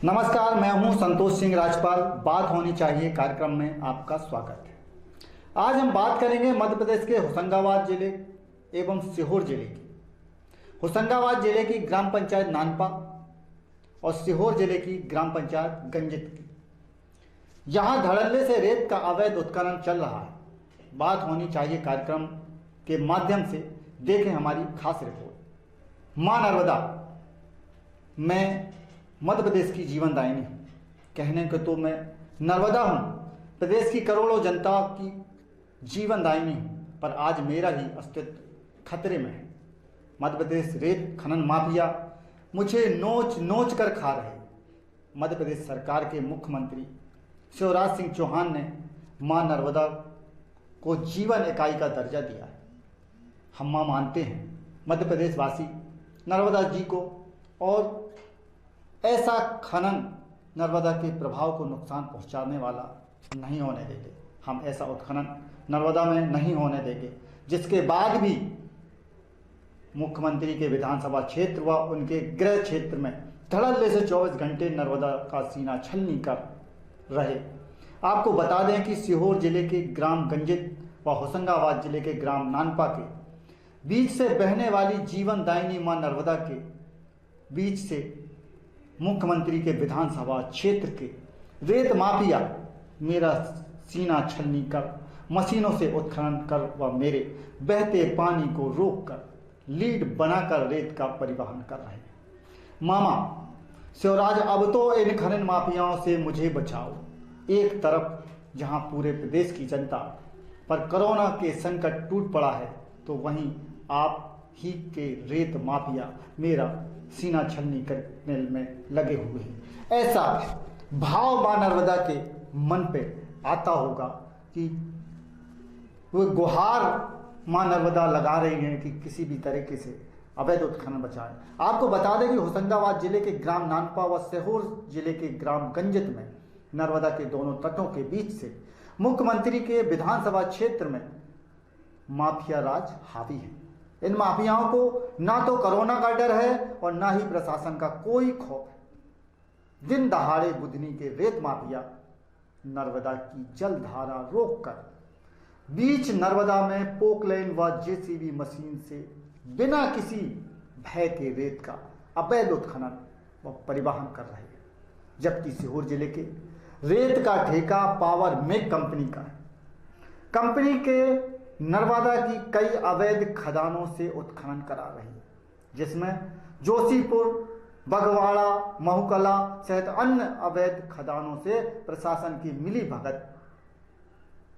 नमस्कार, मैं हूं संतोष सिंह राजपाल। बात होनी चाहिए कार्यक्रम में आपका स्वागत है। आज हम बात करेंगे मध्य प्रदेश के होशंगाबाद जिले एवं सीहोर जिले की। होशंगाबाद जिले की ग्राम पंचायत नानपा और सीहोर जिले की ग्राम पंचायत गंजित की। यहाँ धड़ल्ले से रेत का अवैध उत्खनन चल रहा है। बात होनी चाहिए कार्यक्रम के माध्यम से देखें हमारी खास रिपोर्ट। मां नर्मदा, मैं मध्य प्रदेश की जीवनदायिनी हूँ। कहने को तो मैं नर्मदा हूँ, प्रदेश की करोड़ों जनता की जीवनदायिनी हूँ, पर आज मेरा ही अस्तित्व खतरे में है। मध्य प्रदेश रेत खनन माफिया मुझे नोच नोच कर खा रहे। मध्य प्रदेश सरकार के मुख्यमंत्री शिवराज सिंह चौहान ने मां नर्मदा को जीवन इकाई का दर्जा दिया है। हम मानते हैं मध्य प्रदेश वासी नर्मदा जी को, और ऐसा खनन नर्मदा के प्रभाव को नुकसान पहुंचाने वाला नहीं होने देंगे। हम ऐसा उत्खनन नर्मदा में नहीं होने देंगे, जिसके बाद भी मुख्यमंत्री के विधानसभा क्षेत्र व उनके गृह क्षेत्र में धड़ल्ले से 24 घंटे नर्मदा का सीना छलनी कर रहे। आपको बता दें कि सीहोर जिले के ग्राम गंजित व होशंगाबाद जिले के ग्राम नानपा के बीच से बहने वाली जीवनदायिनी मां नर्मदा के बीच से मुख्यमंत्री के विधानसभा क्षेत्र के रेत माफिया मेरा सीना छलनी कर, मशीनों से उत्खनन कर व मेरे बहते पानी को रोक कर लीड बनाकर रेत का परिवहन कर रहे हैं। मामा शिवराज, अब तो इन खनन माफियाओं से मुझे बचाओ। एक तरफ जहां पूरे प्रदेश की जनता पर कोरोना के संकट टूट पड़ा है, तो वहीं आप ही के रेत माफिया मेरा सीना छलनी करने में लगे हुए हैं। ऐसा भाव मां नर्मदा के मन पे आता होगा कि वो गुहार मां नर्मदा लगा रही हैं कि किसी भी तरीके से अवैध उत्खनन बचाएं। आपको बता दें कि होशंगाबाद जिले के ग्राम नानपा व सीहोर जिले के ग्राम गंजित में नर्मदा के दोनों तटों के बीच से मुख्यमंत्री के विधानसभा क्षेत्र में माफिया राज हावी है। इन माफियाओं को ना तो कोरोना का डर है और ना ही प्रशासन का कोई खौफ है। दिन दहाड़े बुधनी के रेत माफिया नर्मदा की जलधारा रोककर बीच नर्मदा में पोकलेन व जेसीबी मशीन से बिना किसी भय के रेत का अवैध उत्खनन व परिवहन कर रहे हैं। जबकि सीहोर जिले के रेत का ठेका पावर मेक कंपनी का है। कंपनी के नर्मदा की कई अवैध खदानों से उत्खनन करा रही है, जिसमें जोशीपुर, बगवाड़ा, महुकला सहित अन्य अवैध खदानों से प्रशासन की मिली भगत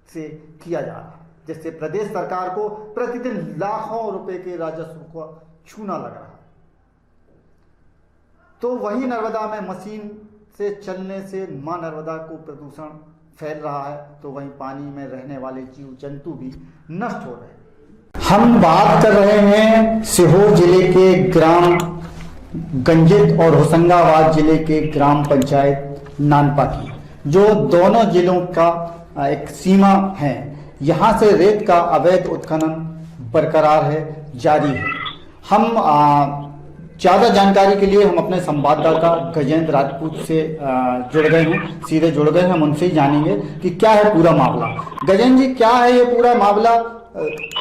से किया जा रहा है, जिससे प्रदेश सरकार को प्रतिदिन लाखों रुपए के राजस्व को छूना लग रहा है। तो वही नर्मदा में मशीन से चलने से मां नर्मदा को प्रदूषण फैल रहा है, तो वहीं पानी में रहने वाले जीव जंतु भी नष्ट हो रहे हैं। हम बात कर रहे हैं सीहोर जिले के ग्राम गंजित और होशंगाबाद जिले के ग्राम पंचायत नानपा की, जो दोनों जिलों का एक सीमा है। यहाँ से रेत का अवैध उत्खनन बरकरार है, जारी है। हम ज़्यादा जानकारी के लिए हम अपने संवाददाता गजेंद्र राजपूत से जुड़ गए हैं, सीधे जुड़ गए हैं। हम उनसे ही जानेंगे कि क्या है पूरा मामला। गजेंद्र जी, क्या है ये पूरा मामला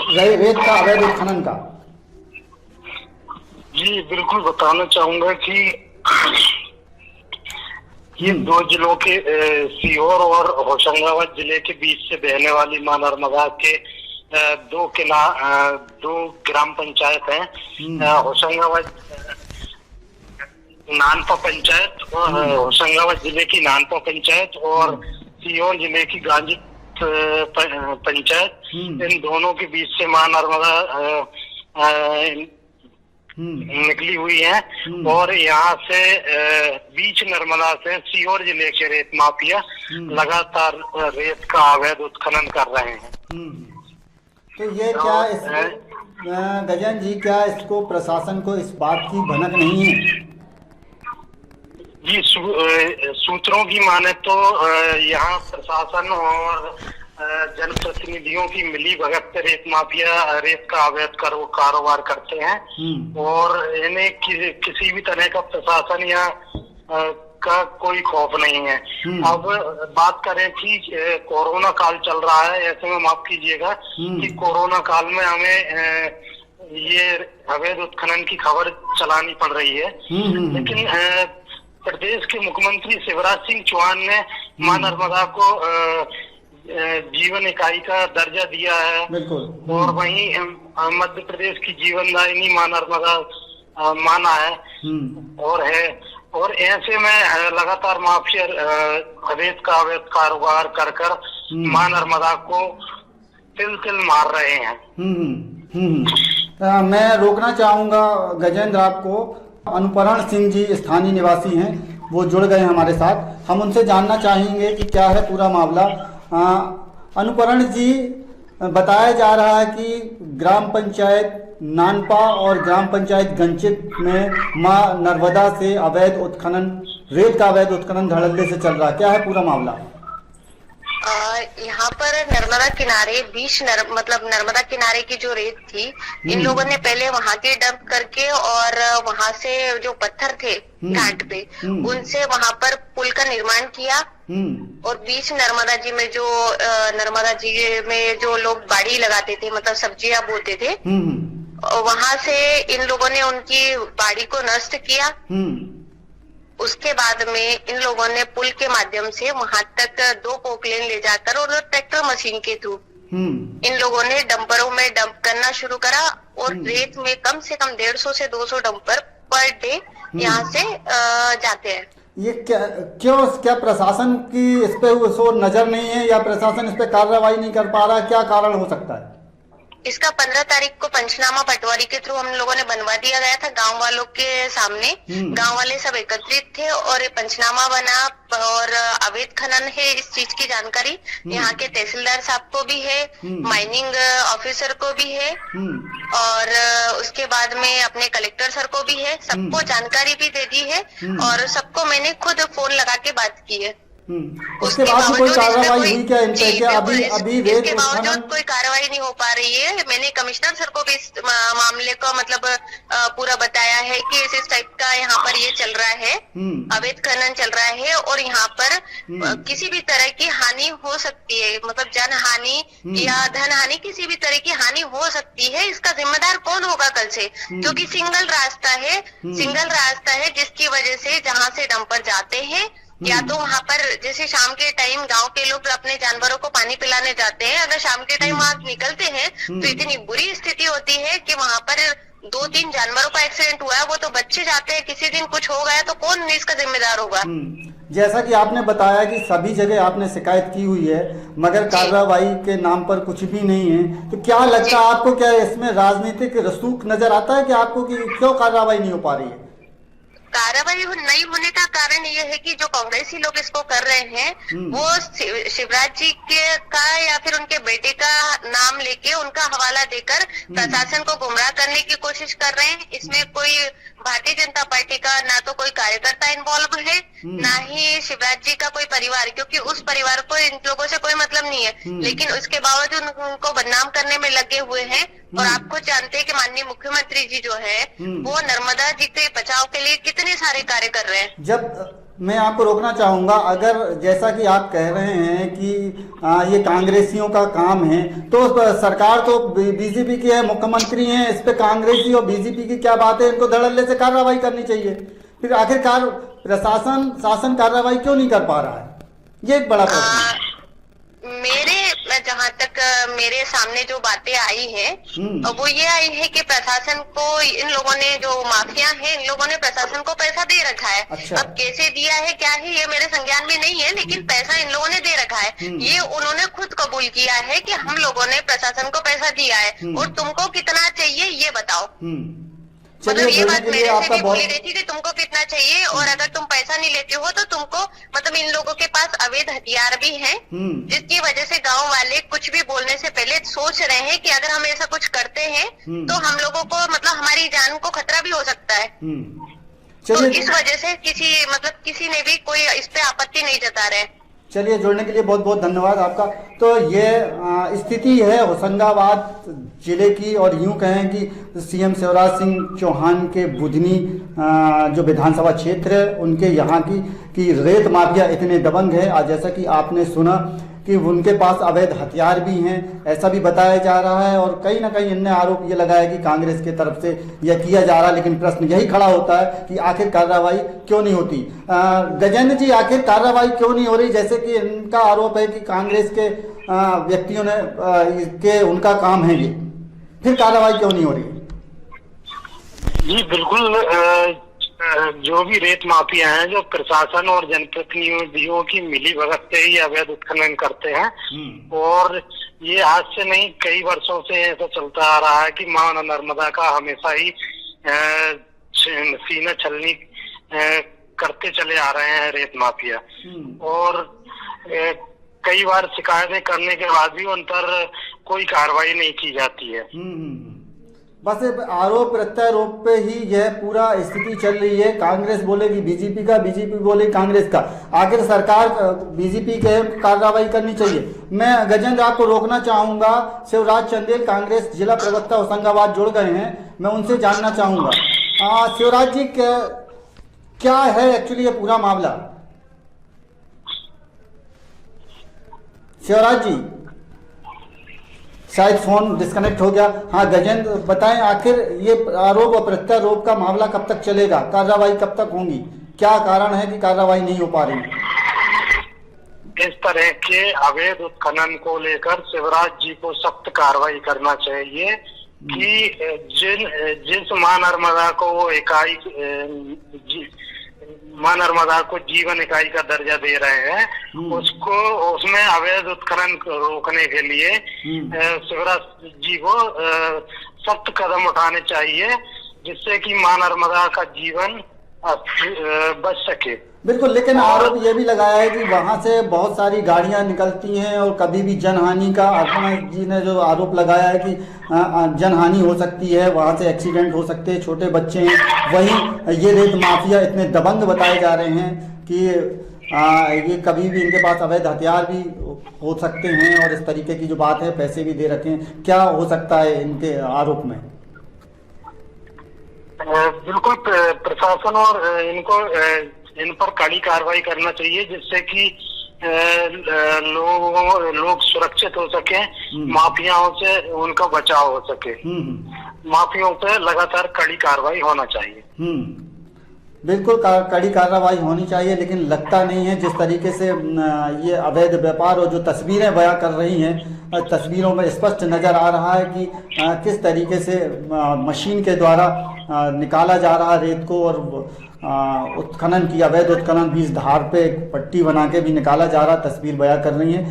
रेत का अवैध उत्खनन का? जी बिल्कुल बताना चाहूंगा कि ये दो जिलों के सीहोर और होशंगाबाद जिले के बीच से बहने वाली मां नर्मदा के दो ग्राम पंचायत हैं। होशंगाबाद नानपा पंचायत और होशंगाबाद जिले की नानपा पंचायत और सीहोर जिले की गांजित पंचायत, इन दोनों के बीच से मां नर्मदा निकली हुई है। और यहाँ से बीच नर्मदा से सीहोर जिले के रेत माफिया लगातार रेत का अवैध उत्खनन कर रहे हैं। तो ये क्या गजेंद्र जी, क्या इसको प्रशासन को इस बात की भनक नहीं है? जी सूत्रों की माने तो यहाँ प्रशासन और जनप्रतिनिधियों की मिली भगत से रेत माफिया रेत का अवैध कारोबार करते हैं और इन्हें किसी भी तरह का प्रशासन या का कोई खौफ नहीं है। अब बात करें कि कोरोना काल चल रहा है, ऐसे में माफ कीजिएगा कि कोरोना काल में हमें ये अवैध उत्खनन की खबर चलानी पड़ रही है, लेकिन प्रदेश के मुख्यमंत्री शिवराज सिंह चौहान ने मां नर्मदा को जीवन इकाई का दर्जा दिया है। बिल्कुल। और वहीं मध्य प्रदेश की जीवनदायिनी मां नर्मदा माना है और है। और ऐसे में लगातार माफिया अवैध कारोबार कर मां नर्मदा को तिल मार रहे हैं। मैं रोकना चाहूंगा गजेंद्र आपको। अनुपरण सिंह जी स्थानीय निवासी हैं, वो जुड़ गए हमारे साथ। हम उनसे जानना चाहेंगे कि क्या है पूरा मामला। अनुपरण जी, बताया जा रहा है कि ग्राम पंचायत नानपा और ग्राम पंचायत गंजित में मां नर्मदा से अवैध उत्खनन, रेत का अवैध उत्खनन धड़ल्ले से चल रहा है। क्या है पूरा मामला? यहाँ पर नर्मदा किनारे मतलब नर्मदा किनारे की जो रेत थी, इन लोगों ने पहले वहाँ के डंप करके और वहाँ से जो पत्थर थे घाट पे, उनसे वहाँ पर पुल का निर्माण किया। और बीच नर्मदा जी में जो नर्मदा जी में जो लोग बाड़ी लगाते थे, मतलब सब्जियां बोते थे, वहाँ से इन लोगों ने उनकी बाड़ी को नष्ट किया। उसके बाद में इन लोगों ने पुल के माध्यम से वहां तक 2 पोकलेन ले जाकर और ट्रैक्टर मशीन के थ्रू इन लोगों ने डंपरों में डंप करना शुरू करा। और रेत में कम से कम 150 से 200 डंपर पर डे यहाँ से जाते हैं। ये क्या प्रशासन की इस पे नजर नहीं है, या प्रशासन इस पे कार्रवाई नहीं कर पा रहा? क्या कारण हो सकता है इसका? 15 तारीख को पंचनामा पटवारी के थ्रू हम लोगों ने बनवा दिया गया था गांव वालों के सामने। गांव वाले सब एकत्रित थे और पञ्चनामा बना और अवैध खनन है इस चीज की जानकारी यहाँ के तहसीलदार साहब को भी है, माइनिंग ऑफिसर को भी है और उसके बाद में अपने कलेक्टर सर को भी है। सबको जानकारी भी दे दी है और सबको मैंने खुद फोन लगा के बात की है। उसके बाद कोई कार्रवाई हुई क्या इन पे? क्या अभी इसके बावजूद कोई कार्रवाई नहीं हो पा रही है। मैंने कमिश्नर सर को भी इस मामले को मतलब पूरा बताया है कि इस टाइप का यहाँ पर ये चल रहा है, अवैध खनन चल रहा है और यहाँ पर किसी भी तरह की हानि हो सकती है, मतलब जन हानि या धन हानि, किसी भी तरह की हानि हो सकती है। इसका जिम्मेदार कौन होगा कल से? क्योंकि सिंगल रास्ता है जिसकी वजह से जहाँ से डंपर जाते हैं या तो वहाँ पर जैसे शाम के टाइम गांव के लोग अपने जानवरों को पानी पिलाने जाते हैं, अगर शाम के टाइम वहाँ निकलते हैं तो इतनी बुरी स्थिति होती है कि वहाँ पर 2-3 जानवरों का एक्सीडेंट हुआ है, वो तो बच्चे जाते हैं, किसी दिन कुछ हो गया तो कौन इसका जिम्मेदार होगा? जैसा कि आपने बताया कि सभी जगह आपने शिकायत की हुई है मगर कार्रवाई के नाम पर कुछ भी नहीं है, तो क्या लगता है आपको, क्या इसमें राजनीतिक रसूख नजर आता है कि आपको कि क्यों कार्रवाई नहीं हो पा रही है? कार्रवाई नहीं होने का कारण ये है कि जो कांग्रेसी लोग इसको कर रहे हैं वो शिवराज जी का या फिर उनके बेटे का नाम लेके उनका हवाला देकर प्रशासन को गुमराह करने की कोशिश कर रहे हैं। इसमें कोई भारतीय जनता पार्टी का ना तो कोई कार्यकर्ता इन्वॉल्व है, ना ही शिवराज जी का कोई परिवार, क्योंकि उस परिवार को इन लोगों से कोई मतलब नहीं है, लेकिन उसके बावजूद उनको बदनाम करने में लगे हुए हैं। और आपको जानते हैं कि माननीय मुख्यमंत्री जी जो है वो नर्मदा जी के बचाव के लिए कितने सारे कार्य कर रहे हैं। जब मैं आपको रोकना चाहूंगा, अगर जैसा कि आप कह रहे हैं कि ये कांग्रेसियों का काम है, तो सरकार तो बीजेपी की है, मुख्यमंत्री हैं, इस पे कांग्रेसी और बीजेपी की क्या बात है? इनको धड़ल्ले से कार्रवाई करनी चाहिए। फिर आखिरकार प्रशासन शासन कार्रवाई क्यों नहीं कर पा रहा है? ये एक बड़ा प्रश्न। जहाँ तक मेरे सामने जो बातें आई है वो ये आई है कि प्रशासन को इन लोगों ने, जो माफिया है, इन लोगों ने प्रशासन को पैसा दे रखा है। अच्छा। अब कैसे दिया है, क्या है, ये मेरे संज्ञान में नहीं है, लेकिन पैसा इन लोगों ने दे रखा है। ये उन्होंने खुद कबूल किया है कि हम लोगों ने प्रशासन को पैसा दिया है और तुमको कितना चाहिए ये बताओ। मतलब ये बात मेरे से भी बोली गई थी कि तुमको कितना चाहिए और अगर तुम पैसा नहीं लेते हो तो तुमको, मतलब इन लोगों के पास अवैध हथियार भी हैं, जिसकी वजह से गांव वाले कुछ भी बोलने से पहले सोच रहे हैं कि अगर हम ऐसा कुछ करते हैं तो हम लोगों को, मतलब हमारी जान को खतरा भी हो सकता है। तो इस वजह से किसी ने भी कोई इस पे आपत्ति नहीं जता रहे। चलिए, जुड़ने के लिए बहुत बहुत धन्यवाद आपका। तो ये स्थिति है होशंगाबाद जिले की, और यूं कहें कि सीएम शिवराज सिंह चौहान के बुधनी जो विधानसभा क्षेत्र है उनके यहाँ की रेत माफिया इतने दबंग है। आज जैसा कि आपने सुना कि उनके पास अवैध हथियार भी हैं, ऐसा भी बताया जा रहा है, और कहीं ना कहीं इनने आरोप ये लगाया कि कांग्रेस की तरफ से यह किया जा रहा है। लेकिन प्रश्न यही खड़ा होता है कि आखिर कार्रवाई क्यों नहीं होती। गजेंद्र जी, आखिर कार्रवाई क्यों नहीं हो रही? जैसे कि इनका आरोप है कि कांग्रेस के व्यक्तियों ने के उनका काम है ये, फिर कार्रवाई क्यों नहीं हो रही? जी बिल्कुल, जो भी रेत माफिया हैं, जो प्रशासन और जनप्रतिनिधियों की मिली भगत से ही अवैध उत्खनन करते हैं, और ये आज से नहीं कई वर्षों से ऐसा चलता आ रहा है कि मां नर्मदा का हमेशा ही सीना छलनी करते चले आ रहे हैं रेत माफिया। और कई बार शिकायतें करने के बाद भी उन पर कोई कार्रवाई नहीं की जाती है। बस आरोप प्रत्यारोप पे ही यह पूरा स्थिति चल रही है। कांग्रेस बोलेगी बीजेपी का, बीजेपी बोलेगी कांग्रेस का। आखिर सरकार बीजेपी के कार्रवाई करनी चाहिए। मैं गजेंद्र आपको रोकना चाहूंगा। शिवराज चंदेल कांग्रेस जिला प्रवक्ता होशंगाबाद जुड़ गए हैं, मैं उनसे जानना चाहूंगा। शिवराज जी, क्या है एक्चुअली ये पूरा मामला? शिवराज जी, शायद फोन डिस्कनेक्ट हो गया। हाँ गजेंद्र, बताएं आखिर ये आरोप और प्रत्यारोप का मामला कब तक चलेगा? कार्रवाई कब तक होगी? क्या कारण है कि कार्रवाई नहीं हो पा रही? इस तरह के अवैध उत्खनन को लेकर शिवराज जी को सख्त कार्रवाई करना चाहिए कि जिस मां नर्मदा को वो इकाई, मां नर्मदा को जीवन इकाई का दर्जा दे रहे हैं, उसमें अवैध उत्खनन रोकने के लिए शिवराज जी को सख्त कदम उठाने चाहिए, जिससे कि मां नर्मदा का जीवन बच सके। बिल्कुल, लेकिन आरोप ये भी लगाया है कि वहां से बहुत सारी गाड़ियां निकलती हैं और कभी भी जनहानि का, अर्पणा जी ने जो आरोप लगाया है कि जनहानि हो सकती है, वहां से एक्सीडेंट हो सकते हैं, छोटे बच्चे हैं। वहीं ये रेत माफिया इतने दबंग बताए जा रहे हैं कि ये कभी भी इनके पास अवैध हथियार भी हो सकते हैं, और इस तरीके की जो बात है, पैसे भी दे रखे हैं। क्या हो सकता है इनके आरोप में? बिल्कुल, प्रशासन और इन पर कड़ी कार्रवाई करना चाहिए, जिससे कि लोग सुरक्षित हो सके, माफियाओं से उनका बचाव हो सके। माफियाओं पे लगातार कड़ी कार्रवाई होना चाहिए। बिल्कुल कड़ी कार्रवाई होनी चाहिए, लेकिन लगता नहीं है जिस तरीके से ये अवैध व्यापार और जो तस्वीरें बयां कर रही हैं, तस्वीरों में स्पष्ट नजर आ रहा है कि किस तरीके से मशीन के द्वारा निकाला जा रहा रेत को, और उत्खनन की, अवैध उत्खनन भी इस धार पे पट्टी बना के भी निकाला जा रहा, तस्वीर बयां कर रही हैं।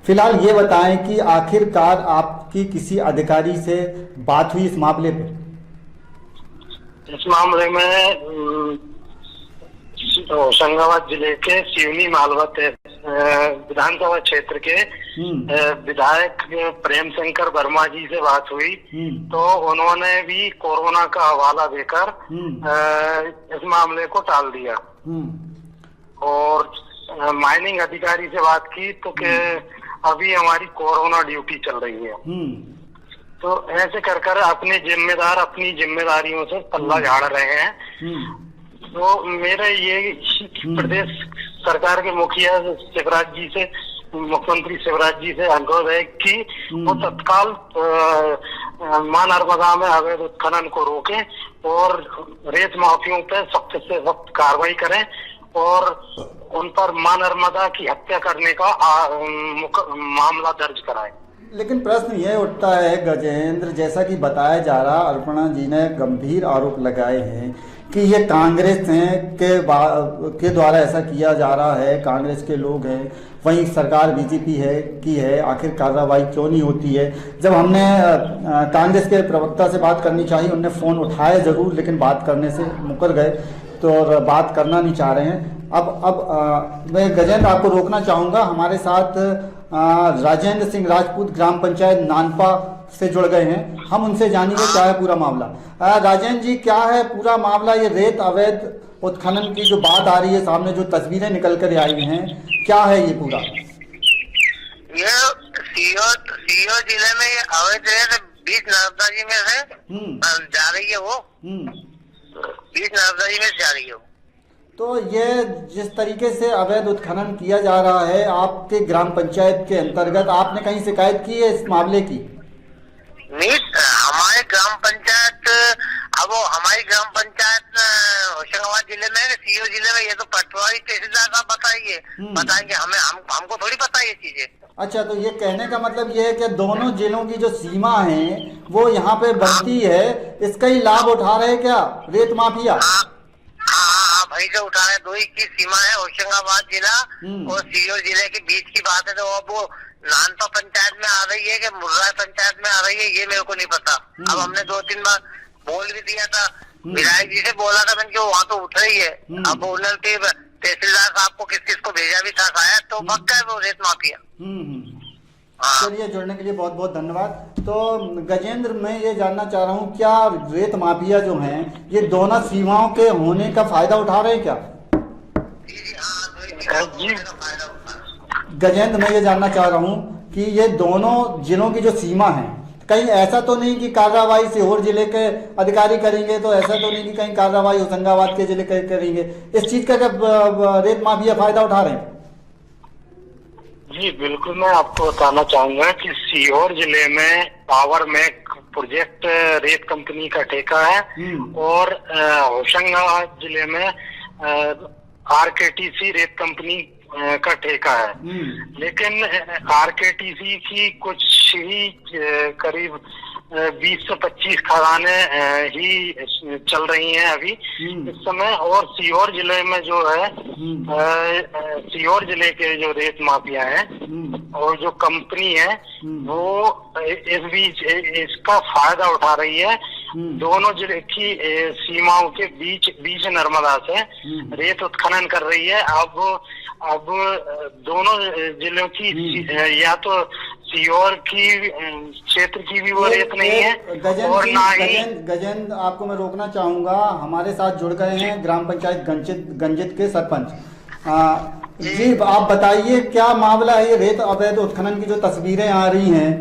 फिलहाल ये बताएं कि आखिरकार आपकी किसी अधिकारी से बात हुई इस मामले पे? इस मामले में होशंगाबाद जिले के सिवनी मालवत विधानसभा क्षेत्र के विधायक प्रेम शंकर वर्मा जी से बात हुई, तो उन्होंने भी कोरोना का हवाला देकर इस मामले को टाल दिया। और माइनिंग अधिकारी से बात की तो अभी हमारी कोरोना ड्यूटी चल रही है। तो ऐसे कर अपनी जिम्मेदारियों से पल्ला झाड़ रहे हैं। तो मेरा ये प्रदेश सरकार के मुखिया मुख्यमंत्री शिवराज जी से अनुरोध है कि वो तत्काल मां नर्मदा में अवैध उत्खनन को रोकें और रेत माफियों पर सख्त से सख्त कार्रवाई करें, और उन पर मां नर्मदा की हत्या करने का मामला दर्ज कराएं। लेकिन प्रश्न ये उठता है गजेंद्र, जैसा कि बताया जा रहा, अर्पणा जी ने गंभीर आरोप लगाए हैं कि ये कांग्रेस के द्वारा ऐसा किया जा रहा है, कांग्रेस के लोग हैं, वहीं सरकार बीजेपी की है, आखिर कार्रवाई क्यों नहीं होती है? जब हमने कांग्रेस के प्रवक्ता से बात करनी चाहिए, उनने फ़ोन उठाया ज़रूर, लेकिन बात करने से मुकर गए, तो बात करना नहीं चाह रहे हैं। अब मैं गजेंद्र आपको रोकना चाहूँगा। हमारे साथ राजेंद्र सिंह राजपूत, ग्राम पंचायत नानपा से जुड़ गए हैं, हम उनसे जानेंगे क्या है पूरा मामला। राजेंद्र जी, क्या है पूरा मामला? ये रेत अवैध उत्खनन की जो बात आ रही है सामने, जो तस्वीरें निकल कर आई हैं, क्या है ये पूरा? ये सीहोर जिले में ये अवैध रेत बीच नर्मदा जी में से जा रही है, वो बीच नर्मदा जी में जा रही है। तो ये जिस तरीके से अवैध उत्खनन किया जा रहा है आपके ग्राम पंचायत के अंतर्गत, आपने कहीं शिकायत की है इस मामले की? नहीं, हमारे ग्राम पंचायत, अब वो हमारी ग्राम पंचायत होशंगाबाद जिले में, सीहोर जिले में, ये तो पटवारी तहसीलदार साहब बताएंगे हमें, हमको थोड़ी पता है ये चीजें। अच्छा, तो ये कहने का मतलब ये है कि दोनों जिलों की जो सीमा है वो यहाँ पे बनती है, इसका ही लाभ उठा रहे क्या रेत माफिया? हाँ भाई, जो उठा रहे, दो ही की सीमा है, होशंगाबाद जिला और सीहोर जिले के बीच की बात है। तो अब वो नानपा पंचायत में आ रही है कि मुर्रा पंचायत में आ रही है, ये मेरे को नहीं पता। अब हमने 2-3 बार बोल भी दिया था, विधायक जी से बोला था मैंने, वहाँ तो उठ रही है। अब उन्होंने तहसीलदार साहब को किस को भेजा भी था शायद, तो पक्का है वो रेत माफिया। चलिए, जुड़ने के लिए बहुत बहुत धन्यवाद। तो गजेंद्र, मैं ये जानना चाह रहा हूँ, क्या रेत माफिया जो हैं ये दोनों सीमाओं के होने का फायदा उठा रहे हैं क्या? गजेंद्र, मैं ये जानना चाह रहा हूँ कि ये दोनों जिलों की जो सीमा है, कहीं ऐसा तो नहीं कि कार्रवाई सीहोर जिले के अधिकारी करेंगे, तो ऐसा तो नहीं कि कहीं कार्रवाई होशंगाबाद के जिले करेंगे? इस चीज का क्या रेत माफिया फायदा उठा रहे हैं? जी बिल्कुल, मैं आपको बताना चाहूंगा कि सीहोर जिले में पावर मैक प्रोजेक्ट रेत कंपनी का ठेका है और होशंगाबाद जिले में RKTC रेत कंपनी का ठेका है। लेकिन RKTC की कुछ ही करीब 20 से 25 खदानें ही चल रही हैं अभी इस समय। और सीहोर जिले में जो है, सीहोर जिले के जो रेत माफिया है और जो कंपनी है, वो इस बीच इसका फायदा उठा रही है। दोनों जिले की सीमाओं के बीच नर्मदा से रेत उत्खनन कर रही है। अब दोनों जिलों की, या तो सीहोर की क्षेत्र की भी वो रेत नहीं है और ना ही। गजेंद्र, आपको मैं रोकना चाहूंगा, हमारे साथ जुड़ गए हैं ग्राम पंचायत गंजित के सरपंच। जी, आप बताइए क्या मामला है? ये रेत अवैध उत्खनन की जो तस्वीरें आ रही हैं,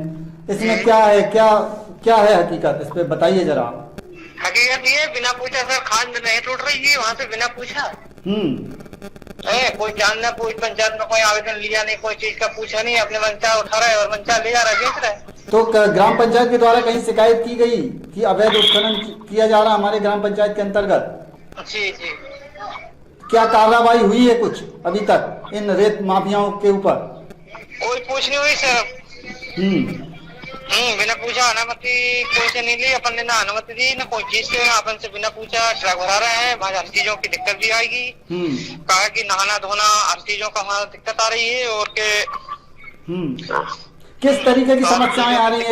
इसमें क्या है, क्या है हकीकत? इस पे बताइए जरा। हकीकत ये, बिना पूछा सर खान नहीं टूट रही है वहाँ से, बिना पूछा। कोई जानना पूछ, पंचायत में कोई आवेदन लिया नहीं, कोई चीज का पूछा नहीं, अपने मंचा उठा रहा है और मंचा ले जा रहा है, बेच रहा है। तो ग्राम पंचायत के द्वारा कहीं शिकायत की गई कि अवैध उत्खनन किया जा रहा है हमारे ग्राम पंचायत के अंतर्गत? जी। क्या कार्रवाई हुई है कुछ अभी तक इन रेत माफियाओं के ऊपर? कोई पूछ नहीं हुई सर। बिना पूछा अनुमति कोई से नहीं ली, अपन ने ना अनुमति दी ना कोई चीज से, ना अपन से बिना पूछा ट्रक भरा रहे हैं। हर चीजों की दिक्कत भी आएगी, कहा कि नहाना धोना हर चीजों का वहाँ दिक्कत आ रही है। और किस तरीके की समस्याएं आ रही है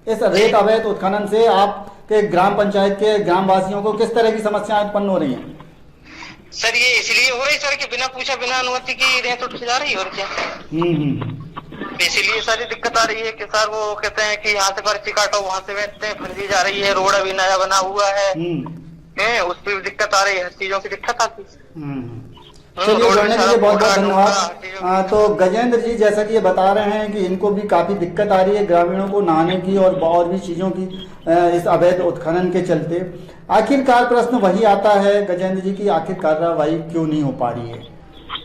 इस रेत अवैध उत्खनन से? आपके ग्राम पंचायत के ग्रामवासियों को किस तरह की समस्याएं उत्पन्न हो रही हैं? सर ये इसलिए हो रही सर कि बिना पूछा बिना अनुमति की रेत उठ जा रही है, और क्या इसीलिए सारी दिक्कत आ रही है कि सर वो कहते हैं कि यहाँ से पर्ची काटो, वहाँ से बेचते हैं, फर्जी जा रही है। रोड अभी नया बना हुआ है, उस पर भी दिक्कत आ रही है, हर चीजों की दिक्कत आती है। चलिए, जुड़ने के लिए बहुत बहुत धन्यवाद। तो गजेंद्र जी, जैसा कि ये बता रहे हैं कि इनको भी काफी दिक्कत आ रही है ग्रामीणों को नहाने की और भी चीजों की इस अवैध उत्खनन के चलते। आखिरकार प्रश्न वही आता है गजेंद्र जी की, आखिर कार्रवाई क्यों नहीं हो पा रही है?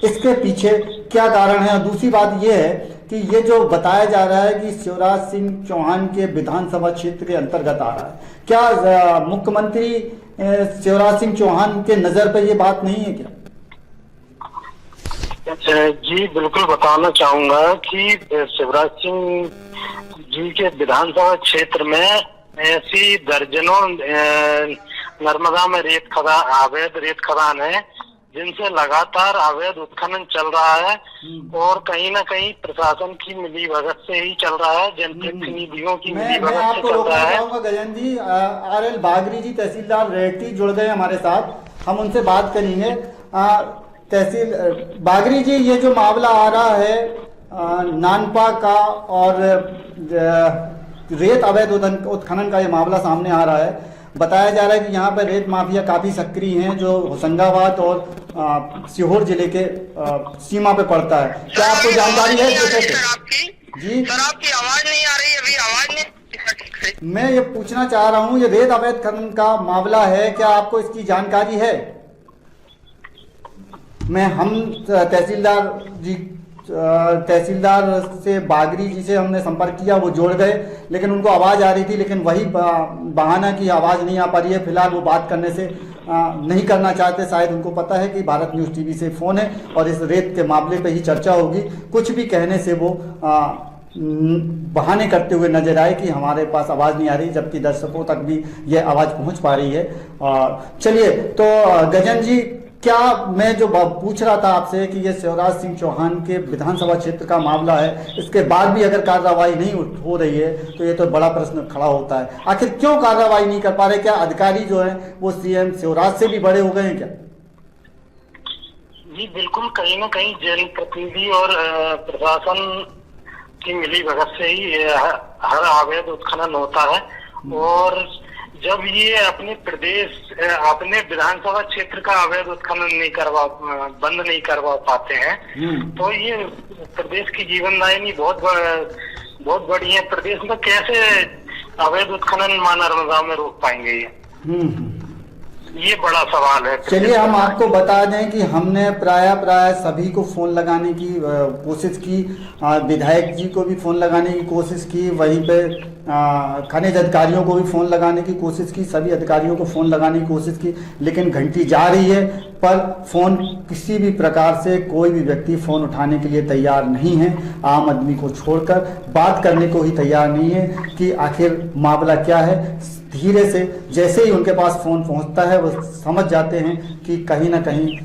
इसके पीछे क्या कारण है? और दूसरी बात यह है कि ये जो बताया जा रहा है कि शिवराज सिंह चौहान के विधानसभा क्षेत्र के अंतर्गत आ रहा है, क्या मुख्यमंत्री शिवराज सिंह चौहान के नजर पर ये बात नहीं है क्या? जी बिल्कुल, बताना चाहूंगा कि शिवराज सिंह जी के विधानसभा क्षेत्र में ऐसी दर्जनों नर्मदा में अवैध रेत खदान है जिनसे लगातार अवैध उत्खनन चल रहा है और कहीं ना कहीं प्रशासन की मिलीभगत से ही चल रहा है, जनप्रतिनिधियों की मिलीभगत से चल रहा है। गजेंद्र जी, RL बागरी जी तहसीलदार रेड्डी जुड़ गए हमारे साथ, हम उनसे बात करेंगे। तहसील बागरी जी, ये जो मामला आ रहा है नानपा का और रेत अवैध उत्खनन का ये मामला सामने आ रहा है। बताया जा रहा है कि यहाँ पर रेत माफिया काफी सक्रिय हैं, जो होशंगाबाद और सीहोर जिले के सीमा पे पड़ता है। क्या आपको जानकारी है इसके कैसे? जी सर, आपकी आवाज नहीं आ रही, अभी आवाज नहीं। मैं ये पूछना चाह रहा हूँ, ये रेत अवैध खनन का मामला है, क्या आपको इसकी जानकारी है? हम तहसीलदार से बागरी जी से हमने संपर्क किया, वो जोड़ गए, लेकिन उनको आवाज आ रही थी, लेकिन वही बहाना की आवाज नहीं आ पा रही है। फिलहाल वो बात करने से नहीं करना चाहते, शायद उनको पता है कि भारत न्यूज़ टीवी से फोन है और इस रेत के मामले पे ही चर्चा होगी। कुछ भी कहने से वो बहाने करते हुए नजर आए कि हमारे पास आवाज नहीं आ रही, जबकि दर्शकों तक भी ये आवाज पहुंच पा रही है। चलिए, तो गजन जी, क्या मैं जो पूछ रहा था आपसे कि ये शिवराज सिंह चौहान के विधानसभा क्षेत्र का मामला है, इसके बाद भी अगर कार्रवाई नहीं हो रही है तो ये तो बड़ा प्रश्न खड़ा होता है। आखिर क्यों कार्रवाई नहीं कर पा रहे? क्या अधिकारी जो है वो सीएम शिवराज से भी बड़े हो गए हैं क्या? जी बिल्कुल, कहीं ना कहीं जनप्रतिनिधि और प्रशासन की मिली भगत से ही हर अवैध उत्खनन होता है। और जब ये अपने विधानसभा क्षेत्र का अवैध उत्खनन बंद नहीं करवा पाते हैं, तो ये प्रदेश की जीवनदायिनी बहुत बड़ी है। प्रदेश में कैसे अवैध उत्खनन मां नर्मदा में रोक पाएंगे ये बड़ा सवाल है। चलिए, हम आपको बता दें कि हमने प्राय सभी को फोन लगाने की कोशिश की, विधायक जी को भी फोन लगाने की कोशिश की, वहीं पे खनिज अधिकारियों को भी फोन लगाने की कोशिश की, सभी अधिकारियों को फोन लगाने की कोशिश की, लेकिन घंटी जा रही है, पर फोन किसी भी प्रकार से कोई भी व्यक्ति फोन उठाने के लिए तैयार नहीं है। आम आदमी को छोड़कर बात करने को ही तैयार नहीं है कि आखिर मामला क्या है। धीरे से जैसे ही उनके पास फोन पहुंचता है, वो समझ जाते हैं कि कहीं ना कहीं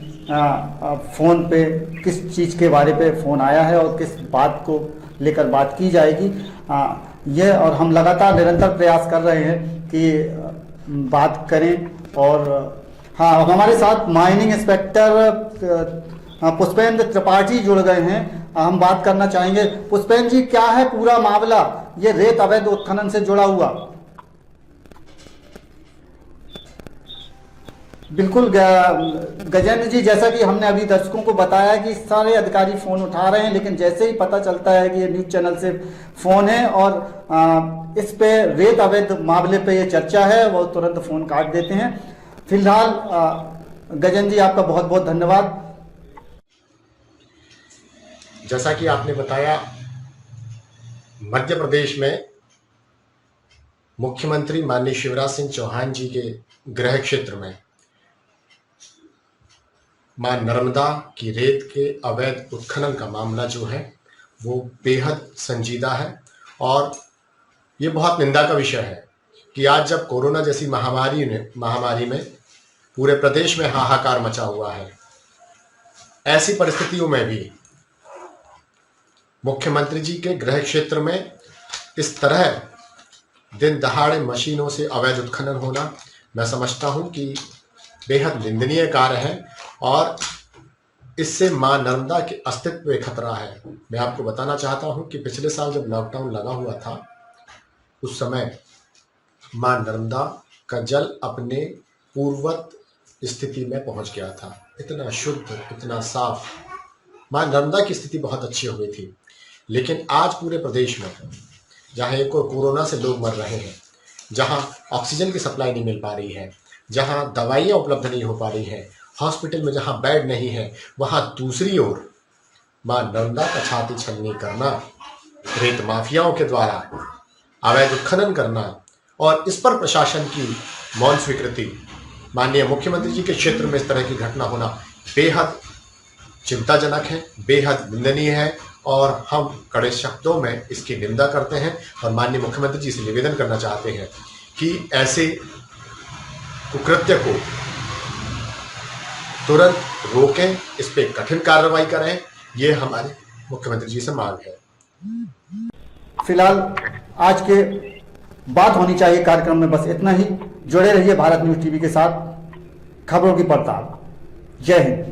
फोन पे किस चीज़ के बारे पे फोन आया है और किस बात को लेकर बात की जाएगी। ये और हम लगातार निरंतर प्रयास कर रहे हैं कि बात करें। और हाँ, हमारे साथ माइनिंग इंस्पेक्टर पुष्पेंद्र त्रिपाठी जुड़ गए हैं, हम बात करना चाहेंगे। पुष्पेंद्र जी, क्या है पूरा मामला ये रेत अवैध उत्खनन से जुड़ा हुआ? बिल्कुल गजेंद्र जी, जैसा कि हमने अभी दर्शकों को बताया कि सारे अधिकारी फोन उठा रहे हैं, लेकिन जैसे ही पता चलता है कि ये न्यूज चैनल से फोन है और इस पे रेत अवैध मामले पे ये चर्चा है, वो तुरंत फोन काट देते हैं। फिलहाल गजेंद्र जी, आपका बहुत बहुत धन्यवाद। जैसा कि आपने बताया, मध्य प्रदेश में मुख्यमंत्री माननीय शिवराज सिंह चौहान जी के गृह क्षेत्र में मां नर्मदा की रेत के अवैध उत्खनन का मामला जो है वो बेहद संजीदा है। और ये बहुत निंदा का विषय है कि आज जब कोरोना जैसी महामारी में पूरे प्रदेश में हाहाकार मचा हुआ है, ऐसी परिस्थितियों में भी मुख्यमंत्री जी के गृह क्षेत्र में इस तरह दिन दहाड़े मशीनों से अवैध उत्खनन होना, मैं समझता हूं कि बेहद निंदनीय कार्य है और इससे मां नर्मदा के अस्तित्व पे खतरा है। मैं आपको बताना चाहता हूं कि पिछले साल जब लॉकडाउन लगा हुआ था, उस समय मां नर्मदा का जल अपने पूर्ववत स्थिति में पहुंच गया था। इतना शुद्ध, इतना साफ, मां नर्मदा की स्थिति बहुत अच्छी हो गई थी। लेकिन आज पूरे प्रदेश में जहां एक और कोरोना से लोग मर रहे हैं, जहां ऑक्सीजन की सप्लाई नहीं मिल पा रही है, जहां दवाइयां उपलब्ध नहीं हो पा रही है, हॉस्पिटल में जहां बेड नहीं है, वहां दूसरी ओर मां नर्मदा का छाती छलनी करना, रेत माफियाओं के द्वारा अवैध उत्खनन करना और इस पर प्रशासन की मौन स्वीकृति, माननीय मुख्यमंत्री जी के क्षेत्र में इस तरह की घटना होना बेहद चिंताजनक है, बेहद निंदनीय है और हम कड़े शब्दों में इसकी निंदा करते हैं और माननीय मुख्यमंत्री जी से निवेदन करना चाहते हैं कि ऐसे कुकृत्य को तुरंत रोकें, इस पे कठिन कार्रवाई करें, ये हमारे मुख्यमंत्री जी से मांग है। फिलहाल आज के बात होनी चाहिए कार्यक्रम में बस इतना ही। जुड़े रहिए भारत न्यूज़ टीवी के साथ, खबरों की पड़ताल। जय हिंद।